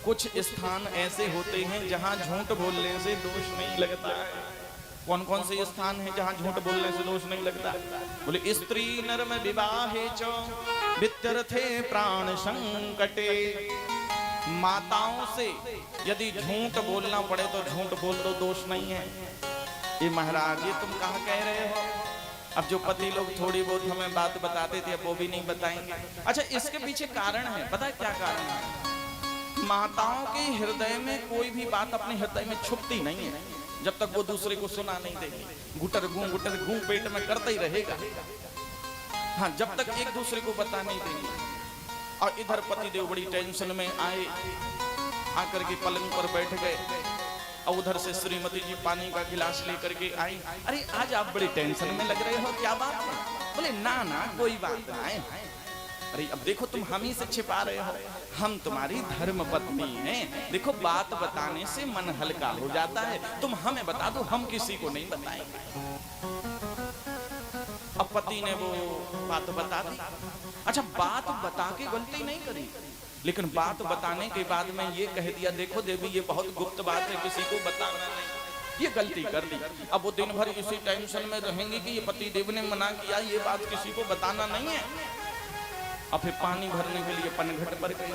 कुछ स्थान ऐसे होते हैं जहां झूठ बोलने से दोष नहीं लगता है। कौन कौन से स्थान हैं जहां झूठ बोलने से दोष नहीं लगता? बोले स्त्री नरम विवाहे च वित्यर्थे प्राण संकटे। माताओं से यदि झूठ बोलना पड़े तो झूठ बोल दो, दोष नहीं है। ये महाराज ये तुम कहाँ कह रहे हो? अब जो पति लोग थोड़ी बहुत हमें बात बताते थे अब वो भी नहीं बताएंगे। अच्छा, इसके पीछे कारण है, पता है क्या कारण है? माताओं के हृदय में कोई भी बात अपने हृदय में छुपती नहीं है जब तक वो दूसरे को सुना नहीं देगी। गुटर गूं पेट में करता ही रहेगा। हाँ, जब तक एक दूसरे को बता नहीं देंगे। और इधर पति देव बड़ी टेंशन में आए, आकर के पलंग पर बैठ गए और उधर से श्रीमती जी पानी का गिलास लेकर के आई। अरे आज आप बड़ी टेंशन में लग रहे हो, क्या बात है? बोले ना ना कोई बात नहीं। अरे अब देखो तुम हम ही से छिपा रहे हो, हम तुम्हारी धर्म पत्नी हैं। देखो बात बताने से मन हल्का हो जाता है, तुम हमें बता दो, हम किसी को नहीं बताएंगे। अब पति ने वो बात बता दी। अच्छा, बात बता के गलती नहीं करी, लेकिन बात बताने के बाद में ये कह दिया देखो देवी ये बहुत गुप्त बात है, किसी को बताना नहीं। ये गलती कर दी। अब वो दिन भर इसी टेंशन में रहेंगे कि ये पति देव ने मना किया, ये बात किसी को बताना नहीं है। अब फिर पानी भरने के लिए पनघट पर गई।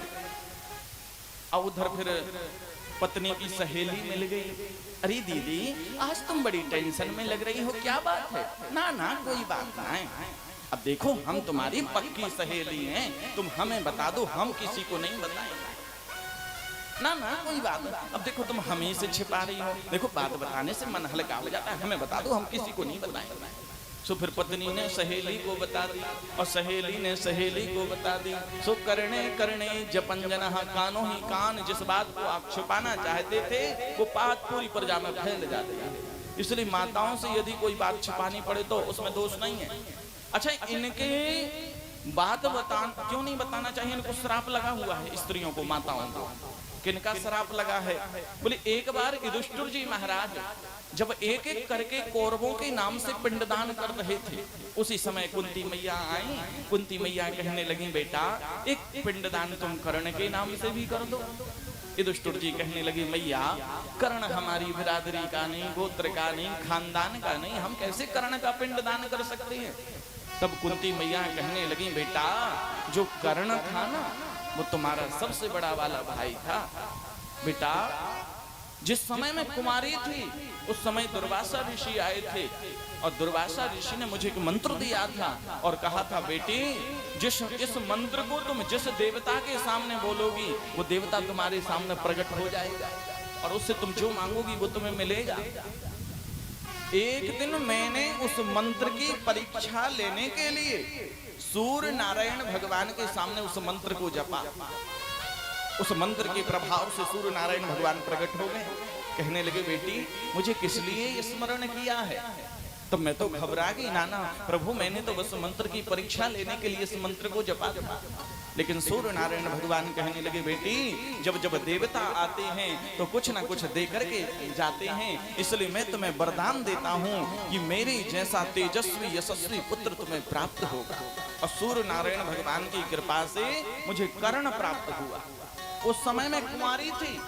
अब उधर फिर पत्नी की सहेली मिल गई। अरे दीदी आज तुम बड़ी टेंशन में लग रही हो, क्या बात है? ना ना कोई बात नहीं। अब देखो हम तुम्हारी पक्की सहेली हैं, तुम हमें बता दो, हम किसी को नहीं बताएंगे। ना ना कोई बात नहीं। अब देखो तुम हम ही से छिपा रही हो, देखो बात बताने से मन हल्का हो जाता है, हमें बता दो, हम किसी को नहीं बताएंगे। सो फिर पत्नी ने सहेली को बता दी और सहेली ने सहेली को बता दी। सो करने करने जपन जनः कानो ही कान, जिस बात को आप छुपाना चाहते थे वो बात पूरी प्रजा में फैल जाती है। इसलिए माताओं से यदि कोई बात छुपानी पड़े तो उसमें दोष नहीं है। अच्छा, इनके बात क्यों नहीं बताना चाहिए? इनको श्राप लगा हुआ है स्त्रियों को, माताओं को। किनका श्राप लगा है? बोले एक बार युधिष्ठिर जी महाराज जब एक एक करके कौरवों के नाम से पिंडदान कर रहे थे, उसी समय कुंती मैया आई। कुंती मैया कहने लगी बेटा एक पिंडदान तुम कर्ण के नाम से भी कर दो। युधिष्ठिर जी कहने लगी मैया कर्ण हमारी बिरादरी का नहीं, गोत्र का नहीं, खानदान का नहीं, हम कैसे कर्ण का पिंडदान कर सकते हैं? तब कुंती मैया कहने लगी बेटा जो कर्ण था ना वो तुम्हारा सबसे बड़ा वाला भाई था। बेटा जिस समय मैं कुमारी थी उस समय दुर्वासा ऋषि आए थे और दुर्वासा ऋषि ने मुझे एक मंत्र दिया था और कहा था बेटी इस मंत्र को तुम जिस देवता के सामने बोलोगी वो देवता तुम्हारे सामने प्रकट हो जाएगा और उससे तुम जो मांगोगी वो तुम्हें मिलेगा। एक दिन मैंने उस मंत्र की परीक्षा लेने के लिए सूर्य नारायण भगवान के सामने उस मंत्र को जपा। उस मंत्र के प्रभाव से सूर्य नारायण भगवान प्रकट हो गए। कहने लगे बेटी मुझे किस लिए स्मरण किया है? तो मैं तो घबरा गई। नाना प्रभु मैंने तो बस मंत्र की परीक्षा लेने के लिए इस मंत्र को जपा। लेकिन सूर्य नारायण भगवान कहने लगे बेटी जब जब देवता आते हैं तो कुछ ना कुछ दे करके जाते हैं, इसलिए मैं तुम्हें वरदान देता हूँ कि मेरे जैसा तेजस्वी यशस्वी पुत्र तुम्हें प्राप्त होगा। और सूर्य नारायण भगवान की कृपा से मुझे कर्ण प्राप्त हुआ। उस समय मैं कुमारी थी।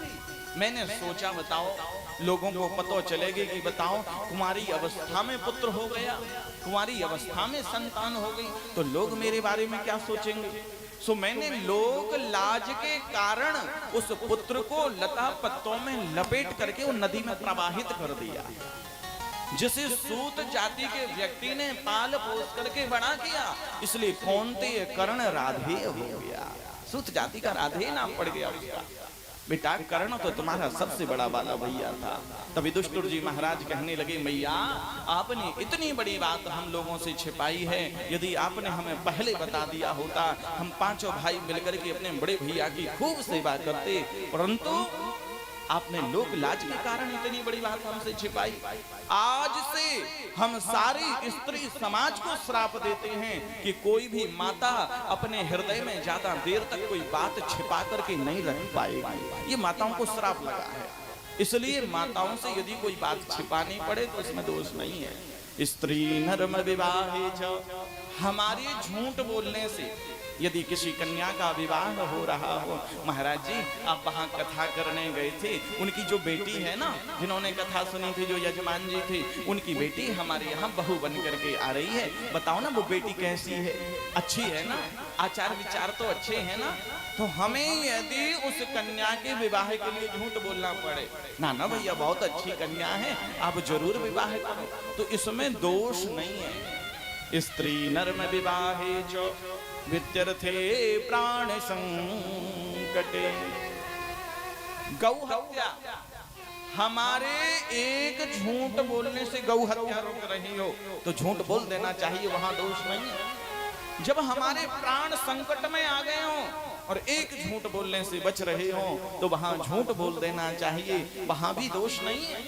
मैंने सोचा बताओ लोगों को पता चलेगी कि बताओ कुमारी अवस्था में पुत्र हो गया, कुमारी अवस्था में संतान हो गई, तो लोग मेरे बारे में क्या सोचेंगे। सो मैंने लोक लाज के कारण उस पुत्र को लता पत्तों में लपेट करके वो नदी में प्रवाहित कर दिया, जिसे सूत जाति के व्यक्ति ने पाल पोस करके बड़ा किया। इसलिए कौनते कर्ण राधे हो गया। सूत जाति का राधे नाम पड़ गया उसका। बेटा कर्ण तो तुम्हारा सबसे बड़ा वाला भैया था। तभी युधिष्ठिर जी महाराज कहने लगे मैया आपने इतनी बड़ी बात हम लोगों से छिपाई है, यदि आपने हमें पहले बता दिया होता हम पांचों भाई मिलकर के अपने बड़े भैया की खूब सेवा करते, परंतु आपने लोक लाज के कारण इतनी बड़ी बात हमसे छिपाई। आज से हम सारी स्त्री समाज को श्राप देते हैं कि कोई भी माता अपने हृदय में ज्यादा देर तक कोई बात छिपा करके नहीं रख पाएगी। ये माताओं को श्राप लगा है। इसलिए माताओं से यदि कोई बात छिपानी पड़े तो इसमें दोष नहीं है। स्त्री नरम विवाहे च, हमारे झूठ बोलने से यदि किसी कन्या का विवाह हो रहा हो, महाराज जी आप वहां कथा करने गए थे, उनकी जो बेटी है ना, जिन्होंने कथा सुनी थी, जो यजमान जी थे, उनकी बेटी हमारे यहाँ बहू बन करके आ रही है, बताओ ना वो बेटी कैसी है, अच्छी है ना, आचार विचार तो अच्छे हैं ना, तो हमें यदि उस कन्या के विवाह के लिए झूठ बोलना पड़े, ना ना भैया बहुत अच्छी कन्या है, आप जरूर विवाह करो, तो इसमें दोष नहीं है। स्त्री नर्म विवाहे जो विद्यर्थे प्राण संकटे। गौ हत्या, हमारे एक झूठ बोलने से गौ हत्या रोक रही हो तो झूठ बोल देना चाहिए, वहां दोष नहीं है। जब हमारे प्राण संकट में आ गए हो और एक झूठ बोलने से बच रहे हो तो वहां झूठ बोल देना चाहिए, वहां भी दोष नहीं है।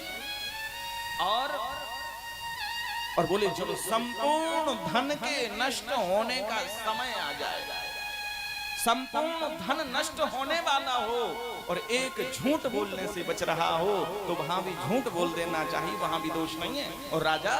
और बोले जब संपूर्ण धन के नष्ट होने का समय आ जाए, संपूर्ण धन नष्ट होने वाला हो और एक झूठ बोलने से बच रहा हो तो वहां भी झूठ बोल देना चाहिए, वहां भी दोष नहीं है। और राजा